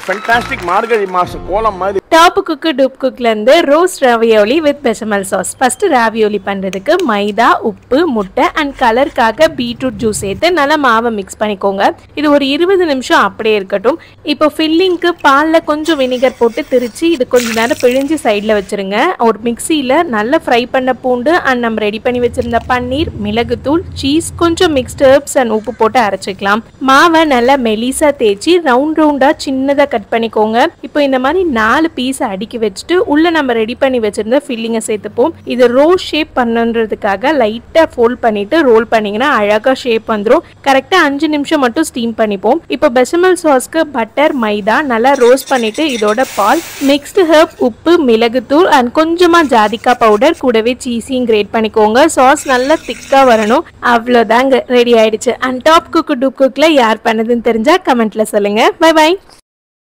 Fantastic margarita master கோலம் மாதிரி top cook dupe குக்ல இருந்து ரோஸ்ட் ராவியோலி வித் பெசமல் சாஸ். ஃபர்ஸ்ட் ராவியோலி பண்றதுக்கு மைதா, உப்பு, முட்டை அண்ட் கலருக்காக பீட்ரூட் ஜூஸ் சேர்த்து நல்லா மாவை மிக்ஸ் பண்ணிக்கோங்க. இது ஒரு 20 நிமிஷம் அப்படியே இருக்கட்டும். இப்போ ஃபில்லிங்க்கு பால்ல கொஞ்சம் வினிகர் போட்டு திரிச்சு இது கொஞ்ச நேரம் பிழிஞ்சு சைடில் வச்சிருங்க. ஒரு மிக்சியில் நல்லா ஃப்ரை பண்ண பூண்டு அண்ட் நம்ம ரெடி பண்ணி வச்சிருந்த பன்னீர், மிளகுத்தூள், சீஸ், கொஞ்சம் மிக்ஸ்ட் ஹெர்ப்ஸ் அண்ட் உப்பு போட்டு அரைச்சிக்கலாம். மாவை நல்லா மெலிசா தேய்ச்சி ரவுண்டா சின்னதாக கட் பண்ணிக்கோங்க. இப்போ இந்த மாதிரி 4 பீஸ் அடுக்கி வச்சுட்டு உள்ள நம்ம ரெடி பண்ணி வச்சிருந்த ஃபில்லிங்கை சேர்த்துப்போம். இது ரோல் ஷேப் பண்ணுன்றதுக்காக லைட்டா ஃபோல்ட் பண்ணிட்டு ரோல் பண்ணீங்கன்னா அழகா ஷேப் வந்துடும். கரெக்டா 5 நிமிஷம் மட்டும் ஸ்டீம் பண்ணிப்போம். இப்போ பெசமல் சாஸ்க்கு பட்டர், மைதா நல்லா ரோஸ்ட் பண்ணிட்டு இதோட பால், மிக்ஸ்டு ஹெர்ப், உப்பு, மிளகுத்தூள் அண்ட் கொஞ்சமா ஜாதிக்காய் பவுடர் கூடவே சீஸையும் கிரேட் பண்ணிக்கோங்க. சாஸ் நல்லா திக்கா வரணும். அவ்வளோதாங்க, ரெடி ஆயிடுச்சு. அண்ட் டாப் குக்கு டூப் குக்ல யார் பண்ணதுன்னு தெரிஞ்சா கமெண்ட்ல சொல்லுங்க. Bye by.